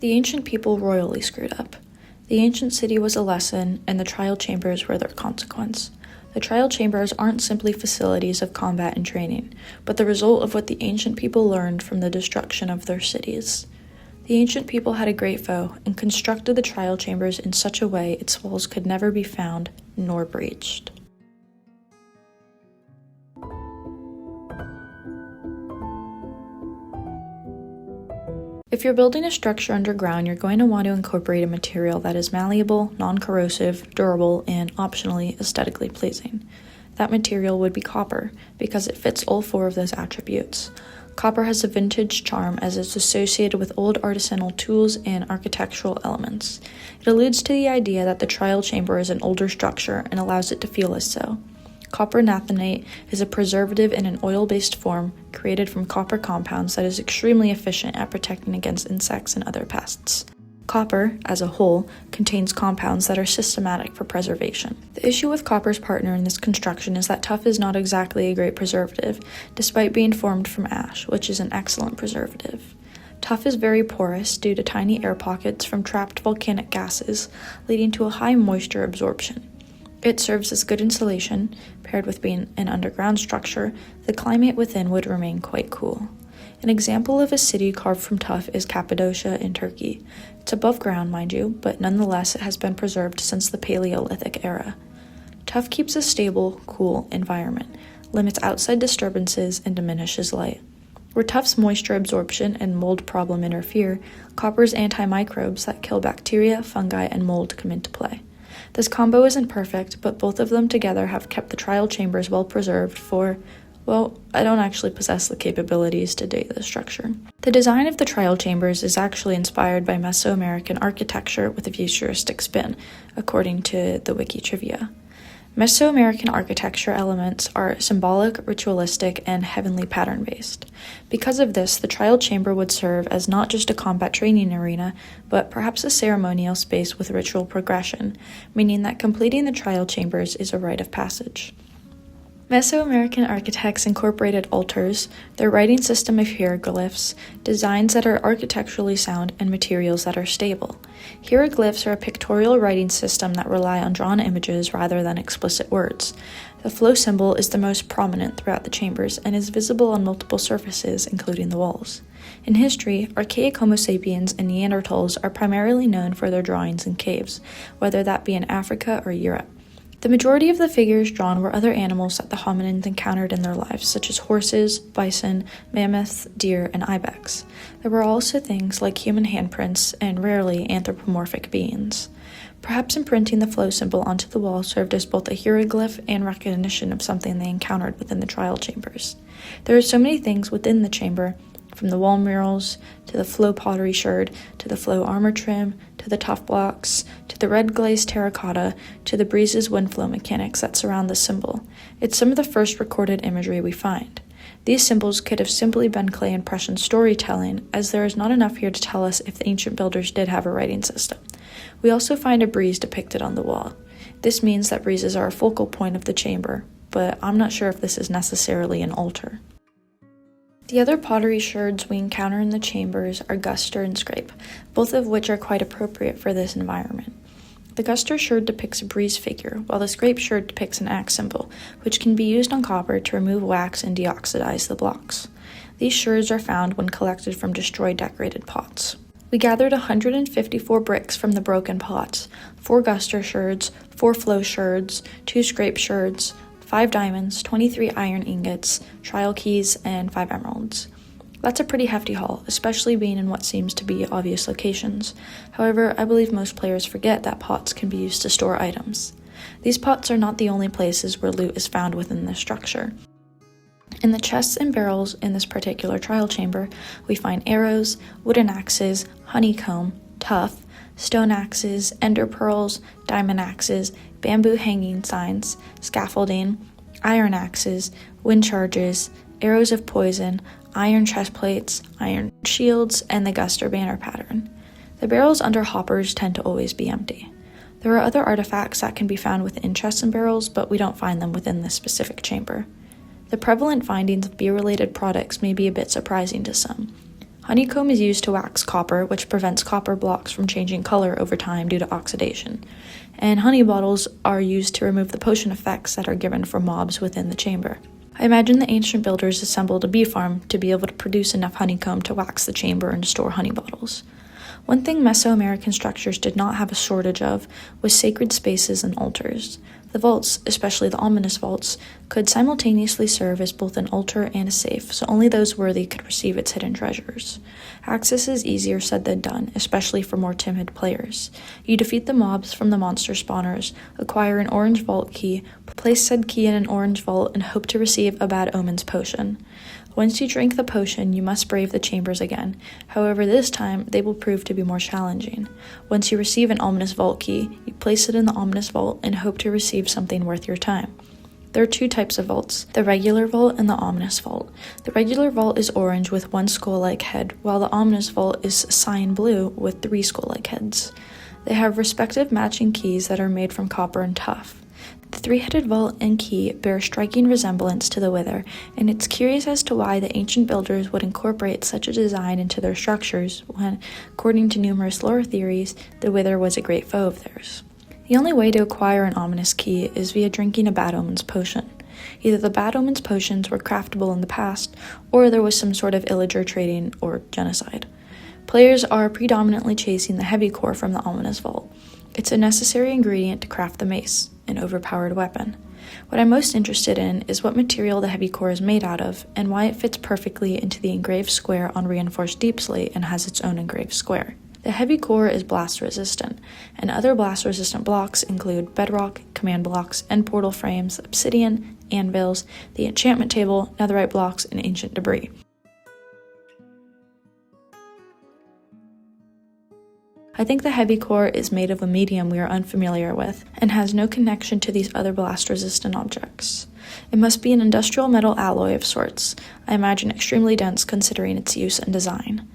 The ancient people royally screwed up. The ancient city was a lesson, and the trial chambers were their consequence. The trial chambers aren't simply facilities of combat and training, but the result of what the ancient people learned from the destruction of their cities. The ancient people had a great foe and constructed the trial chambers in such a way its walls could never be found nor breached. If you're building a structure underground, you're going to want to incorporate a material that is malleable, non-corrosive, durable, and optionally aesthetically pleasing. That material would be copper, because it fits all four of those attributes. Copper has a vintage charm as it's associated with old artisanal tools and architectural elements. It alludes to the idea that the trial chamber is an older structure and allows it to feel as so. Copper nathenate is a preservative in an oil-based form created from copper compounds that is extremely efficient at protecting against insects and other pests. Copper, as a whole, contains compounds that are systematic for preservation. The issue with copper's partner in this construction is that tuff is not exactly a great preservative, despite being formed from ash, which is an excellent preservative. Tuff is very porous due to tiny air pockets from trapped volcanic gases, leading to a high moisture absorption. It serves as good insulation. Paired with being an underground structure, the climate within would remain quite cool. An example of a city carved from tuff is Cappadocia in Turkey. It's above ground, mind you, but nonetheless it has been preserved since the Paleolithic era. Tuff keeps a stable, cool environment, limits outside disturbances, and diminishes light. Where tuff's moisture absorption and mold problem interfere, copper's antimicrobes that kill bacteria, fungi, and mold come into play. This combo isn't perfect, but both of them together have kept the trial chambers well preserved for, well, I don't actually possess the capabilities to date this structure. The design of the trial chambers is actually inspired by Mesoamerican architecture with a futuristic spin, according to the Wiki Trivia. Mesoamerican architecture elements are symbolic, ritualistic, and heavenly pattern-based. Because of this, the trial chamber would serve as not just a combat training arena, but perhaps a ceremonial space with ritual progression, meaning that completing the trial chambers is a rite of passage. Mesoamerican architects incorporated altars, their writing system of hieroglyphs, designs that are architecturally sound, and materials that are stable. Hieroglyphs are a pictorial writing system that rely on drawn images rather than explicit words. The flow symbol is the most prominent throughout the chambers and is visible on multiple surfaces, including the walls. In history, archaic Homo sapiens and Neanderthals are primarily known for their drawings in caves, whether that be in Africa or Europe. The majority of the figures drawn were other animals that the hominins encountered in their lives, such as horses, bison, mammoths, deer, and ibex. There were also things like human handprints and rarely anthropomorphic beings. Perhaps imprinting the flow symbol onto the wall served as both a hieroglyph and recognition of something they encountered within the trial chambers. There are so many things within the chamber, from the wall murals, to the flow pottery sherd, to the flow armor trim, to the tuff blocks, to the red glazed terracotta, to the breeze's wind flow mechanics that surround the symbol. It's some of the first recorded imagery we find. These symbols could have simply been clay impression storytelling, as there is not enough here to tell us if the ancient builders did have a writing system. We also find a breeze depicted on the wall. This means that breezes are a focal point of the chamber, but I'm not sure if this is necessarily an altar. The other pottery sherds we encounter in the chambers are guster and scrape, both of which are quite appropriate for this environment. The guster sherd depicts a breeze figure, while the scrape sherd depicts an axe symbol, which can be used on copper to remove wax and deoxidize the blocks. These sherds are found when collected from destroyed decorated pots. We gathered 154 bricks from the broken pots, 4 guster sherds, 4 flow sherds, 2 scrape sherds, 5 diamonds, 23 iron ingots, trial keys, and 5 emeralds. That's a pretty hefty haul, especially being in what seems to be obvious locations. However, I believe most players forget that pots can be used to store items. These pots are not the only places where loot is found within this structure. In the chests and barrels in this particular trial chamber, we find arrows, wooden axes, honeycomb, tuff, stone axes, ender pearls, diamond axes, bamboo hanging signs, scaffolding, iron axes, wind charges, arrows of poison, iron chest plates, iron shields, and the guster banner pattern. The barrels under hoppers tend to always be empty. There are other artifacts that can be found within chests and barrels, but we don't find them within this specific chamber. The prevalent findings of beer-related products may be a bit surprising to some. Honeycomb is used to wax copper, which prevents copper blocks from changing color over time due to oxidation. And honey bottles are used to remove the potion effects that are given for mobs within the chamber. I imagine the ancient builders assembled a bee farm to be able to produce enough honeycomb to wax the chamber and store honey bottles. One thing Mesoamerican structures did not have a shortage of was sacred spaces and altars. The vaults, especially the ominous vaults, could simultaneously serve as both an altar and a safe, so only those worthy could receive its hidden treasures. Access is easier said than done, especially for more timid players. You defeat the mobs from the monster spawners, acquire an orange vault key, place said key in an orange vault, and hope to receive a Bad Omens potion. Once you drink the potion, you must brave the chambers again. However, this time, they will prove to be more challenging. Once you receive an ominous vault key, you place it in the ominous vault and hope to receive something worth your time. There are two types of vaults, the regular vault and the ominous vault. The regular vault is orange with one skull-like head, while the ominous vault is cyan blue with 3 skull-like heads. They have respective matching keys that are made from copper and tuff. The 3-headed vault and key bear a striking resemblance to the Wither, and it's curious as to why the ancient builders would incorporate such a design into their structures when, according to numerous lore theories, the Wither was a great foe of theirs. The only way to acquire an ominous key is via drinking a Bad Omens potion. Either the Bad Omens potions were craftable in the past, or there was some sort of illager trading or genocide. Players are predominantly chasing the heavy core from the ominous vault. It's a necessary ingredient to craft the mace, an overpowered weapon. What I'm most interested in is what material the heavy core is made out of, and why it fits perfectly into the engraved square on reinforced deep slate and has its own engraved square. The heavy core is blast resistant, and other blast resistant blocks include bedrock, command blocks, end portal frames, obsidian, anvils, the enchantment table, netherite blocks, and ancient debris. I think the heavy core is made of a medium we are unfamiliar with, and has no connection to these other blast-resistant objects. It must be an industrial metal alloy of sorts, I imagine extremely dense considering its use and design.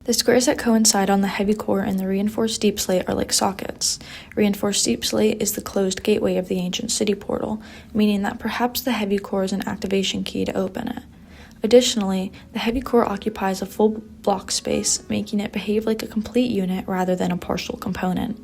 The squares that coincide on the heavy core and the reinforced deep slate are like sockets. Reinforced deep slate is the closed gateway of the ancient city portal, meaning that perhaps the heavy core is an activation key to open it. Additionally, the heavy core occupies a full block space, making it behave like a complete unit rather than a partial component.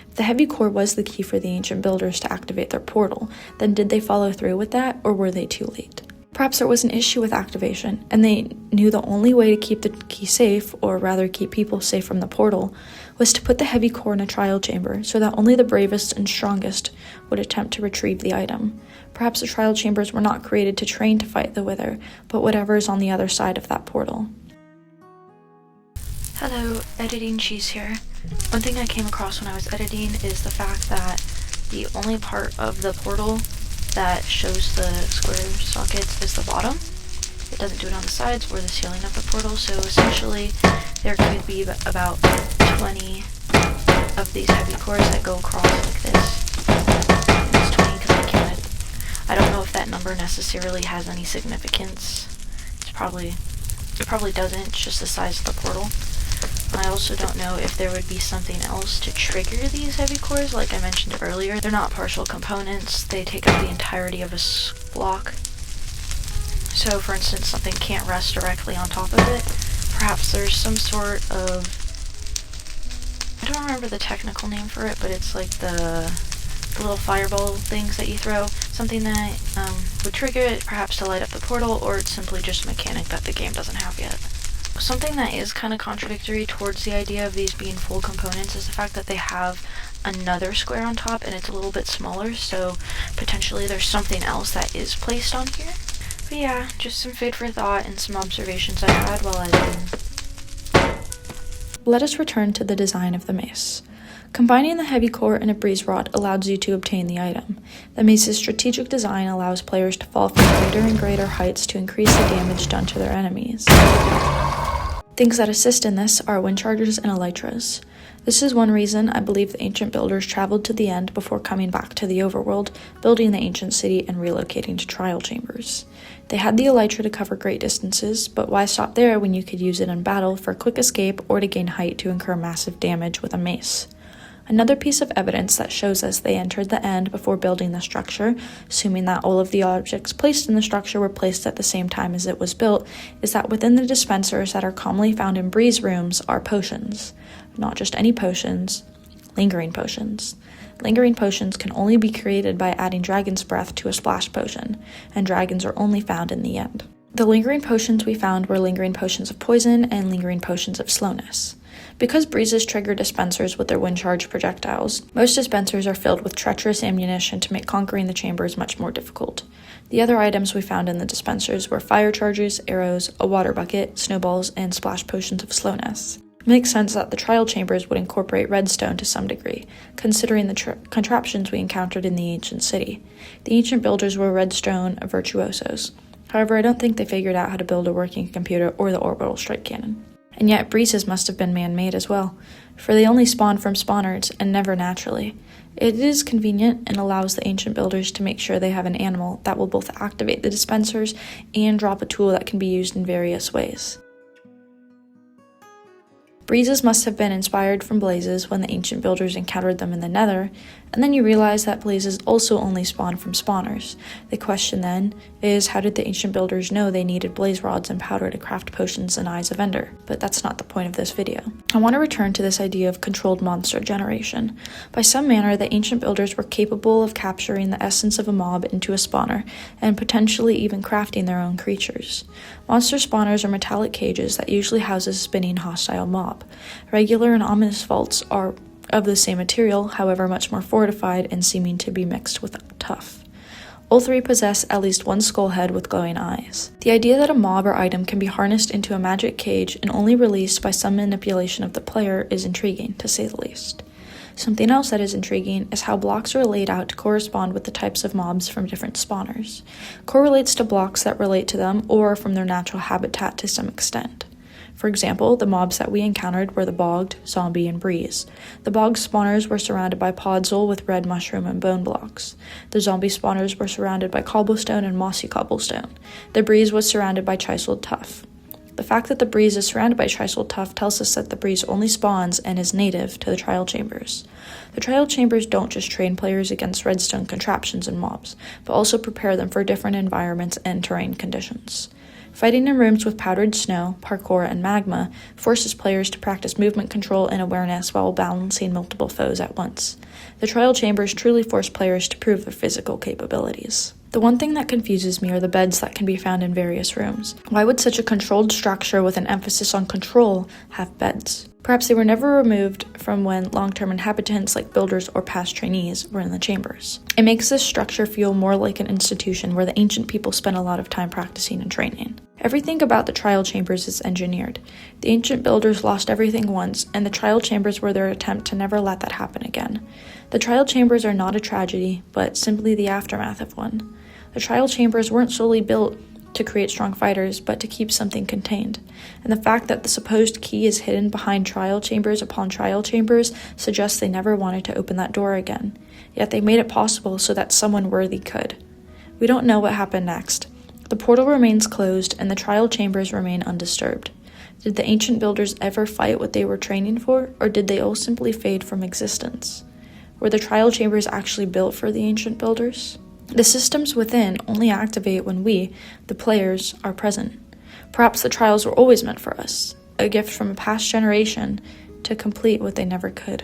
If the heavy core was the key for the ancient builders to activate their portal, then did they follow through with that, or were they too late? Perhaps there was an issue with activation, and they knew the only way to keep the key safe, or rather keep people safe from the portal, was to put the heavy core in a trial chamber so that only the bravest and strongest would attempt to retrieve the item. Perhaps the trial chambers were not created to train to fight the Wither, but whatever is on the other side of that portal. Hello, Editing Cheese here. One thing I came across when I was editing is the fact that the only part of the portal that shows the square sockets is the bottom. It doesn't do it on the sides or the ceiling of the portal, so essentially there could be about 20 of these heavy cores that go across like this. It's 20 because I counted. I don't know if that number necessarily has any significance. It probably doesn't, it's just the size of the portal. I also don't know if there would be something else to trigger these heavy cores, like I mentioned earlier. They're not partial components, they take up the entirety of a block. So for instance, something can't rest directly on top of it. Perhaps there's some sort of, I don't remember the technical name for it, but it's like the little fireball things that you throw. Something that would trigger it, perhaps to light up the portal, or it's simply just a mechanic that the game doesn't have yet. Something that is kind of contradictory towards the idea of these being full components is the fact that they have another square on top and it's a little bit smaller, so potentially there's something else that is placed on here. But yeah, just some food for thought and some observations I had while editing. Let us return to the design of the mace. Combining the heavy core and a breeze rod allows you to obtain the item. The mace's strategic design allows players to fall from greater and greater heights to increase the damage done to their enemies. Things that assist in this are wind chargers and elytras. This is one reason I believe the ancient builders traveled to the end before coming back to the overworld, building the ancient city and relocating to trial chambers. They had the elytra to cover great distances, but why stop there when you could use it in battle for quick escape or to gain height to incur massive damage with a mace? Another piece of evidence that shows us they entered the end before building the structure, assuming that all of the objects placed in the structure were placed at the same time as it was built, is that within the dispensers that are commonly found in Bree's rooms are potions. Not just any potions, lingering potions. Lingering potions can only be created by adding dragon's breath to a splash potion, and dragons are only found in the end. The lingering potions we found were lingering potions of poison and lingering potions of slowness. Because breezes trigger dispensers with their wind charge projectiles, most dispensers are filled with treacherous ammunition to make conquering the chambers much more difficult. The other items we found in the dispensers were fire charges, arrows, a water bucket, snowballs, and splash potions of slowness. It makes sense that the trial chambers would incorporate redstone to some degree, considering the contraptions we encountered in the ancient city. The ancient builders were redstone virtuosos. However, I don't think they figured out how to build a working computer or the orbital strike cannon. And yet, breezes must have been man-made as well, for they only spawn from spawners and never naturally. It is convenient and allows the ancient builders to make sure they have an animal that will both activate the dispensers and drop a tool that can be used in various ways. Breezes must have been inspired from blazes when the ancient builders encountered them in the nether, and then you realize that blazes also only spawn from spawners. The question then is, how did the ancient builders know they needed blaze rods and powder to craft potions and eyes of ender? But that's not the point of this video. I want to return to this idea of controlled monster generation. By some manner, the ancient builders were capable of capturing the essence of a mob into a spawner, and potentially even crafting their own creatures. Monster spawners are metallic cages that usually house a spinning hostile mob. Regular and ominous vaults are of the same material, however much more fortified and seeming to be mixed with tough. All three possess at least one skull head with glowing eyes. The idea that a mob or item can be harnessed into a magic cage and only released by some manipulation of the player is intriguing, to say the least. Something else that is intriguing is how blocks are laid out to correspond with the types of mobs from different spawners. Correlates to blocks that relate to them or from their natural habitat to some extent. For example, the mobs that we encountered were the bogged, zombie, and breeze. The bogged spawners were surrounded by podzol with red mushroom and bone blocks. The zombie spawners were surrounded by cobblestone and mossy cobblestone. The breeze was surrounded by chiseled tuff. The fact that the breeze is surrounded by chiseled tuff tells us that the breeze only spawns and is native to the trial chambers. The trial chambers don't just train players against redstone contraptions and mobs, but also prepare them for different environments and terrain conditions. Fighting in rooms with powdered snow, parkour, and magma forces players to practice movement control and awareness while balancing multiple foes at once. The trial chambers truly force players to prove their physical capabilities. The one thing that confuses me are the beds that can be found in various rooms. Why would such a controlled structure with an emphasis on control have beds? Perhaps they were never removed from when long-term inhabitants like builders or past trainees were in the chambers. It makes this structure feel more like an institution where the ancient people spent a lot of time practicing and training. Everything about the trial chambers is engineered. The ancient builders lost everything once, and the trial chambers were their attempt to never let that happen again. The trial chambers are not a tragedy, but simply the aftermath of one. The trial chambers weren't solely built to create strong fighters, but to keep something contained. And the fact that the supposed key is hidden behind trial chambers upon trial chambers suggests they never wanted to open that door again. Yet they made it possible so that someone worthy could. We don't know what happened next. The portal remains closed, and the trial chambers remain undisturbed. Did the ancient builders ever fight what they were training for, or did they all simply fade from existence? Were the trial chambers actually built for the ancient builders? The systems within only activate when we, the players, are present. Perhaps the trials were always meant for us, a gift from a past generation to complete what they never could.